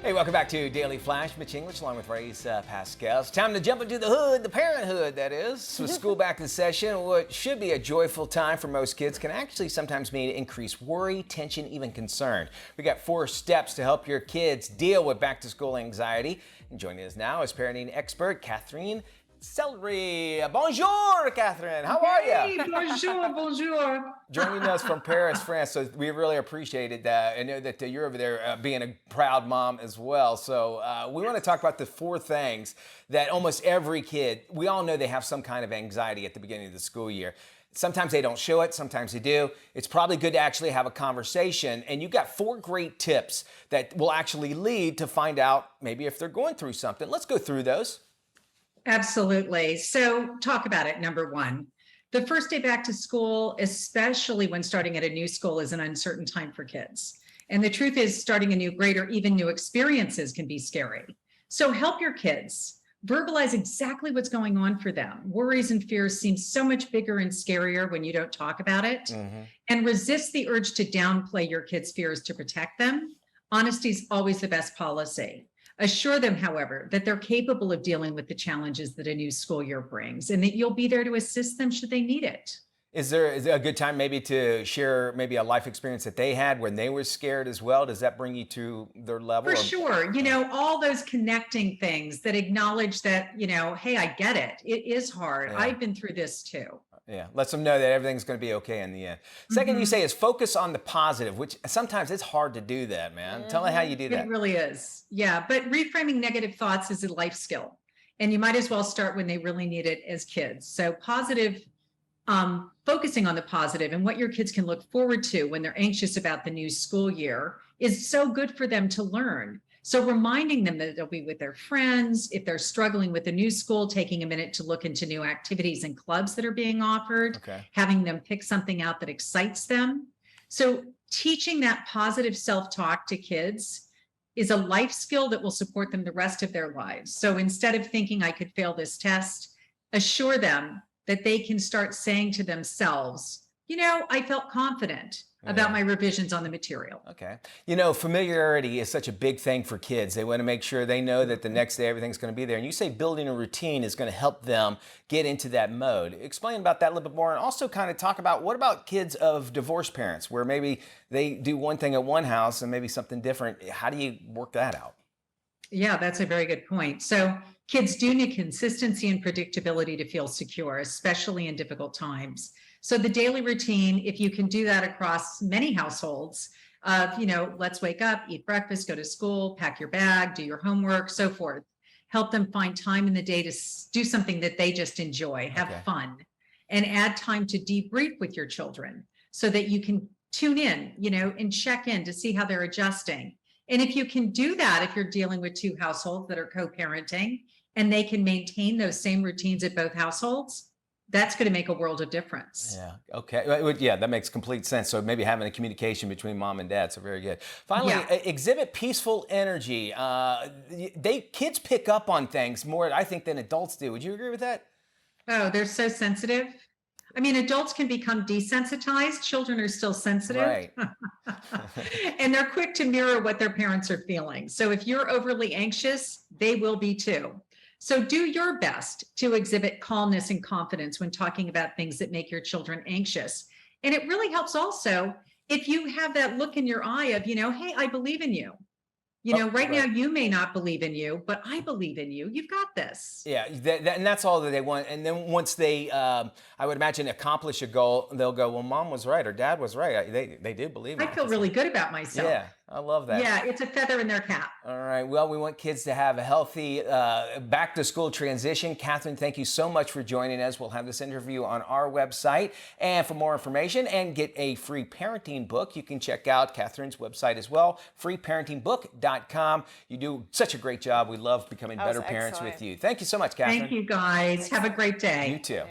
Hey, welcome back to Daily Flash. Mitch English along with Riesa, Pascal. It's time to jump into the hood, the Parenthood, that is. With school back in session, what should be a joyful time for most kids can actually sometimes mean increased worry, tension, even concern. We got 4 steps to help your kids deal with back-to-school anxiety. And joining us now is parenting expert Katherine. Sellery. Bonjour, Katherine. How are you? Hey, bonjour. Joining us from Paris, France. So we really appreciate that. I know that you're over there being a proud mom as well. So we want to talk about the 4 things that almost every kid, we all know they have some kind of anxiety at the beginning of the school year. Sometimes they don't show it, sometimes they do. It's probably good to actually have a conversation. And you've got 4 great tips that will actually lead to find out maybe if they're going through something. Let's go through those. Absolutely. So talk about it. Number 1, the first day back to school, especially when starting at a new school, is an uncertain time for kids. And the truth is, starting a new grade or even new experiences can be scary. So help your kids verbalize exactly what's going on for them. Worries and fears seem so much bigger and scarier when you don't talk about it. And resist the urge to downplay your kids' fears to protect them. Honesty is always the best policy. Assure them, however, that they're capable of dealing with the challenges that a new school year brings and that you'll be there to assist them should they need it. Is there a good time maybe to share maybe a life experience that they had when they were scared as well? Does that bring you to their level? For sure. You know, all those connecting things that acknowledge that, hey, I get it. It is hard. Yeah. I've been through this too. Yeah, lets them know that everything's going to be okay in the end. Second, you say is focus on the positive, which sometimes it's hard to do that, man. Tell me how you do that. It really is. Yeah, but reframing negative thoughts is a life skill. And you might as well start when they really need it as kids. So focusing on the positive and what your kids can look forward to when they're anxious about the new school year is so good for them to learn. So reminding them that they'll be with their friends, if they're struggling with the new school, taking a minute to look into new activities and clubs that are being offered, having them pick something out that excites them. So teaching that positive self-talk to kids is a life skill that will support them the rest of their lives. So instead of thinking I could fail this test, assure them that they can start saying to themselves, I felt confident about my revisions on the material. Okay. Familiarity is such a big thing for kids. They want to make sure they know that the next day everything's going to be there. And you say building a routine is going to help them get into that mode. Explain about that a little bit more, and also kind of talk about what about kids of divorced parents where maybe they do one thing at one house and maybe something different. How do you work that out? Yeah, that's a very good point. So kids do need consistency and predictability to feel secure, especially in difficult times. So the daily routine, if you can do that across many households, let's wake up, eat breakfast, go to school, pack your bag, do your homework, so forth. Help them find time in the day to do something that they just enjoy, have fun, and add time to debrief with your children so that you can tune in, and check in to see how they're adjusting. And if you can do that, if you're dealing with 2 households that are co-parenting and they can maintain those same routines at both households, that's going to make a world of difference. Yeah. Okay. Yeah, that makes complete sense. So maybe having a communication between mom and dad. So very good. Finally, exhibit peaceful energy. Kids pick up on things more, I think, than adults do. Would you agree with that? Oh, they're so sensitive. I mean, adults can become desensitized. Children are still sensitive. Right. And they're quick to mirror what their parents are feeling. So if you're overly anxious, they will be too. So do your best to exhibit calmness and confidence when talking about things that make your children anxious. And it really helps also if you have that look in your eye of, hey, I believe in you. Right now you may not believe in you, but I believe in you. You've got this. Yeah, and that's all that they want. And then once they, I would imagine, accomplish a goal, they'll go, well, mom was right or dad was right. They do believe in me. I feel really good about myself. Yeah, I love that. Yeah, it's a feather in their cap. All right. Well, we want kids to have a healthy back-to-school transition. Katherine, thank you so much for joining us. We'll have this interview on our website. And for more information and get a free parenting book, you can check out Katherine's website as well, freeparentingbook.com. You do such a great job. We love becoming better parents with you. Thank you so much, Katherine. Thank you, guys. Have a great day. You too.